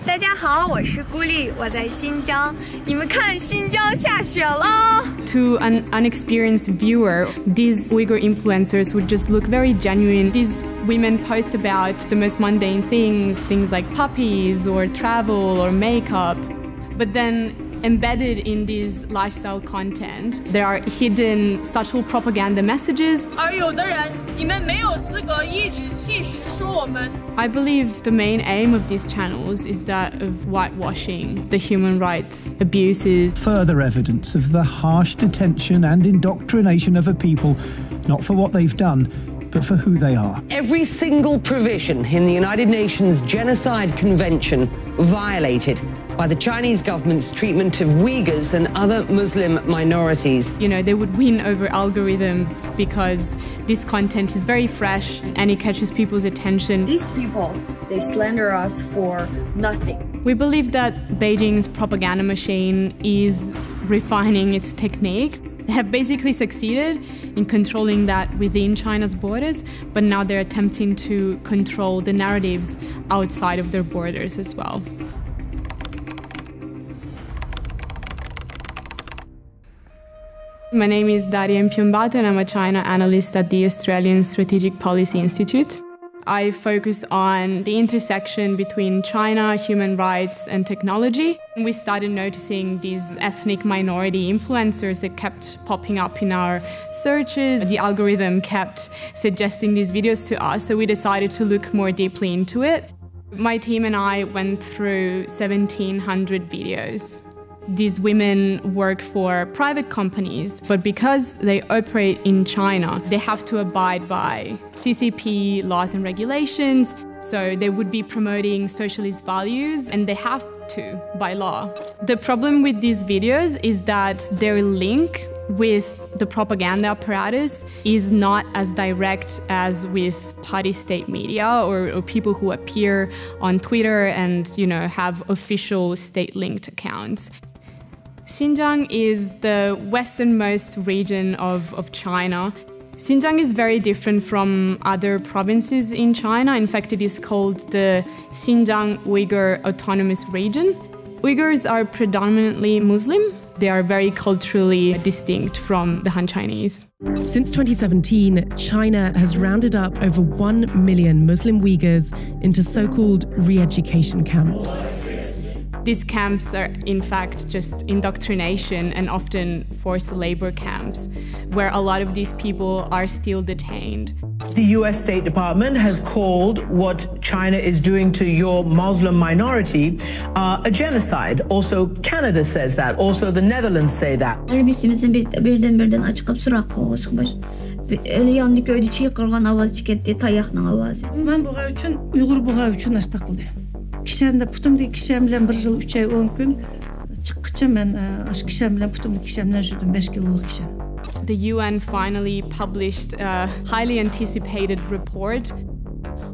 大家好，我是孤立，我在新疆。你们看，新疆下雪了。To an unexperienced viewer, these Uyghur influencers would just look very genuine. These women post about the most mundane things like puppies or travel or makeup. But then embedded in this lifestyle content, there are hidden subtle propaganda messages. I believe the main aim of these channels is that of whitewashing the human rights abuses. Further evidence of the harsh detention and indoctrination of a people, not for what they've done, but for who they are. Every single provision in the United Nations Genocide Convention violated by the Chinese government's treatment of Uyghurs and other Muslim minorities. You know, they would win over algorithms because this content is very fresh and it catches people's attention. These people, they slander us for nothing. We believe that Beijing's propaganda machine is refining its techniques. They have basically succeeded in controlling that within China's borders, but now they're attempting to control the narratives outside of their borders as well. My name is Daria Impiombato and I'm a China analyst at the Australian Strategic Policy Institute. I focus on the intersection between China, human rights and technology. We started noticing these ethnic minority influencers that kept popping up in our searches. The algorithm kept suggesting these videos to us, so we decided to look more deeply into it. My team and I went through 1,700 videos. These women work for private companies, but because they operate in China, they have to abide by CCP laws and regulations. So they would be promoting socialist values, and they have to by law. The problem with these videos is that their link with the propaganda apparatus is not as direct as with party state media or people who appear on Twitter and, you know, have official state-linked accounts. Xinjiang is the westernmost region of China. Xinjiang is very different from other provinces in China. In fact, it is called the Xinjiang Uygher Autonomous Region. Uyghurs are predominantly Muslim. They are very culturally distinct from the Han Chinese. Since 2017, China has rounded up over 1 million Muslim Uyghurs into so-called re-education camps. These camps are, in fact, just indoctrination and often forced labor camps, where a lot of these people are still detained. The US State Department has called what China is doing to your Muslim minority a genocide. Also, Canada says that. Also, the Netherlands say that. Birden açıp suraklı çıkmış. Öyle yandı köyde çiğ kırgan avaz çıketti tayakның avazı. Ben buğa üçün Uyghur buğa üçün açtaqıldı. Kişende putumda kişem bilen 1 yıl 3 ay 10 gün çıkıkça ben aş kişem bilen putumda kişemden sürdüm 5 kiloluk kişem. The UN finally published a highly anticipated report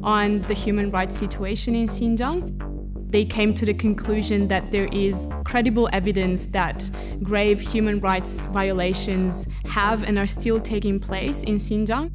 on the human rights situation in Xinjiang. They came to the conclusion that there is credible evidence that grave human rights violations have and are still taking place in Xinjiang.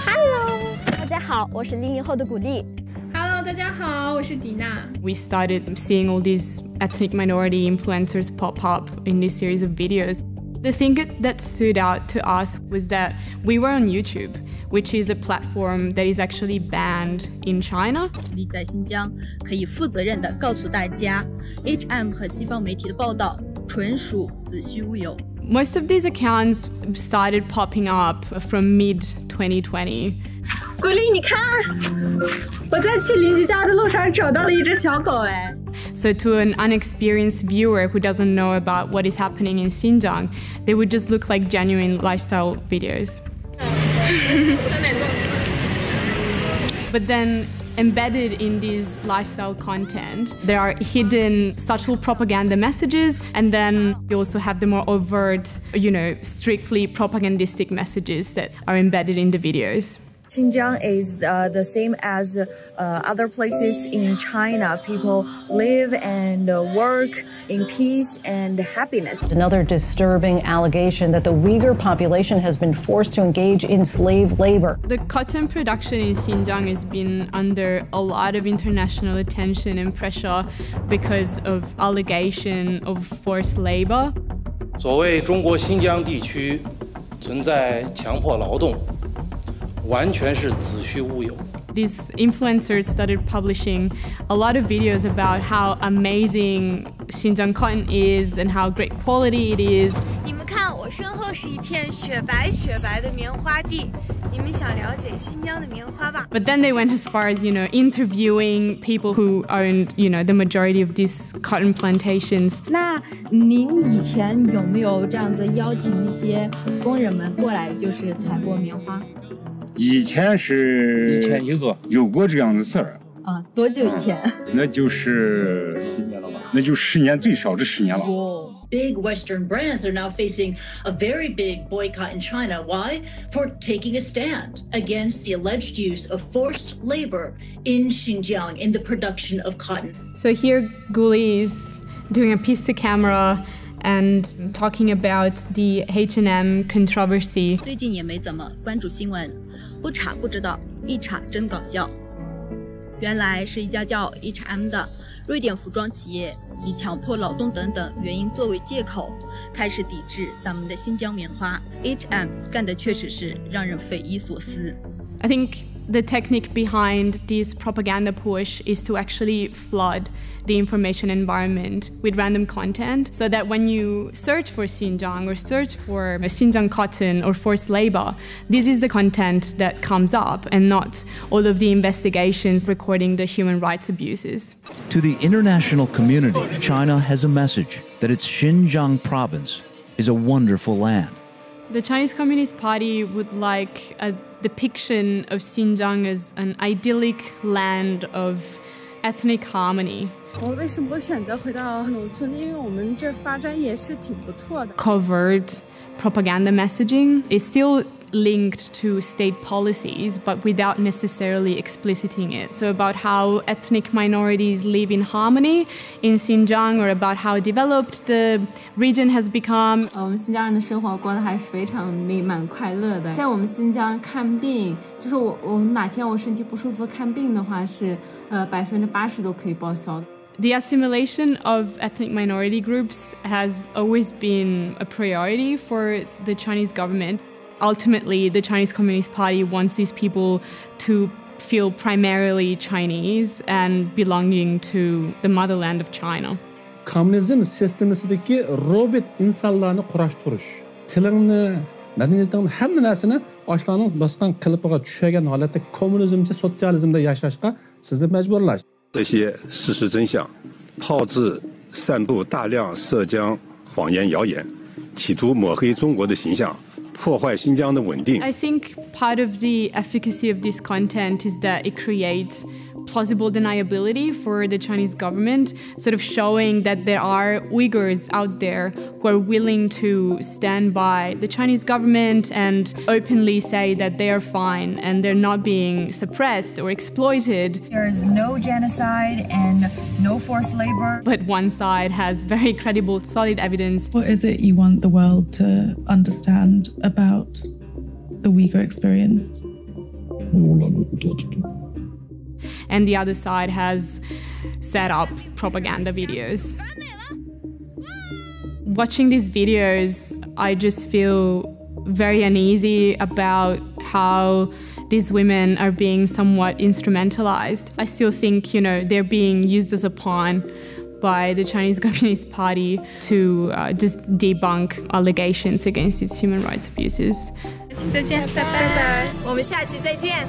Hello， 大家好，我是00后的古丽。Hello， 大家好，我是迪娜。We started seeing all these ethnic minority influencers pop up in this series of videos. The thing that stood out to us was that we were on YouTube, which is a platform that is actually banned in China. 你在新疆可以负责任地告诉大家 ，HM 和西方媒体的报道纯属子虚乌有。Most of these accounts started popping up from mid-2020. 古丽，你看，我在去邻居家的路上找到了一只小狗哎。So to an unexperienced viewer who doesn't know about what is happening in Xinjiang, they would just look like genuine lifestyle videos. But then embedded in this lifestyle content, there are hidden subtle propaganda messages, and then you also have the more overt, you know, strictly propagandistic messages that are embedded in the videos. Xinjiang is the same as other places in China. People live and work in peace and happiness. Another disturbing allegation that the Uyghur population has been forced to engage in slave labor. The cotton production in Xinjiang has been under a lot of international attention and pressure because of allegation of forced labor. 所谓中国新疆地区存在强迫劳动。 完全是子虚乌有。 These influencers started publishing a lot of videos about how amazing Xinjiang cotton is and how great quality it is. 你们看，我身后是一片雪白的棉花地。你们想了解新疆的棉花吧？ But then they went as far as, interviewing people who owned, the majority of these cotton plantations. 那您以前有没有这样子邀请一些工人们过来，就是采过棉花？ 以前有过这样的事儿啊，多久以前？那就是10年了吧？那就10年，最少这10年了。Big Western brands are now facing a very big boycott in China. Why? For taking a stand against the alleged use of forced labor in Xinjiang in the production of cotton. So here, Guli is doing a piece to camera and talking about the H&M controversy. 最近也没怎么关注新闻。 不查不知道，一查真搞笑。原来是一家叫 H&M 的瑞典服装企业，以强迫劳动等等原因作为借口，开始抵制咱们的新疆棉花。H&M 干的确实是让人匪夷所思。I think the technique behind this propaganda push is to actually flood the information environment with random content so that when you search for Xinjiang or search for Xinjiang cotton or forced labor, this is the content that comes up and not all of the investigations recording the human rights abuses. To the international community, China has a message that its Xinjiang province is a wonderful land. The Chinese Communist Party would like a depiction of Xinjiang as an idyllic land of ethnic harmony. 我为什么会选择回到农村？因为我们这发展也是挺不错的。 Covert propaganda messaging is still linked to state policies, but without necessarily expliciting it. So about how ethnic minorities live in harmony in Xinjiang, or about how developed the region has become. 我们新疆人的生活过得还是非常美满快乐的。在我们新疆看病，就是我哪天我身体不舒服看病的话，是80%都可以报销的。 The assimilation of ethnic minority groups has always been a priority for the Chinese government. Ultimately, the Chinese Communist Party wants these people to feel primarily Chinese and belonging to the motherland of China. Komünizm sistemasındaki robot insanlarni quraştirish, tilingni, madaniyatingni, hamma narsani ochlarning bosgan qilipiga tushagan holatda kommunizmcha sotsializmda yashashga sizni majburlash. 这些事实真相，炮制、散布大量涉疆谎言谣言，企图抹黑中国的形象。 I think part of the efficacy of this content is that it creates plausible deniability for the Chinese government, sort of showing that there are Uyghurs out there who are willing to stand by the Chinese government and openly say that they are fine and they're not being suppressed or exploited. There is no genocide and no forced labor. But one side has very credible, solid evidence. What is it you want the world to understand about the Uyghur experience? And the other side has set up propaganda videos. Watching these videos, I just feel very uneasy about how these women are being somewhat instrumentalized. I still think, they're being used as a pawn by the Chinese Communist Party to just debunk allegations against its human rights abuses. 再见，拜拜，我们下期再见。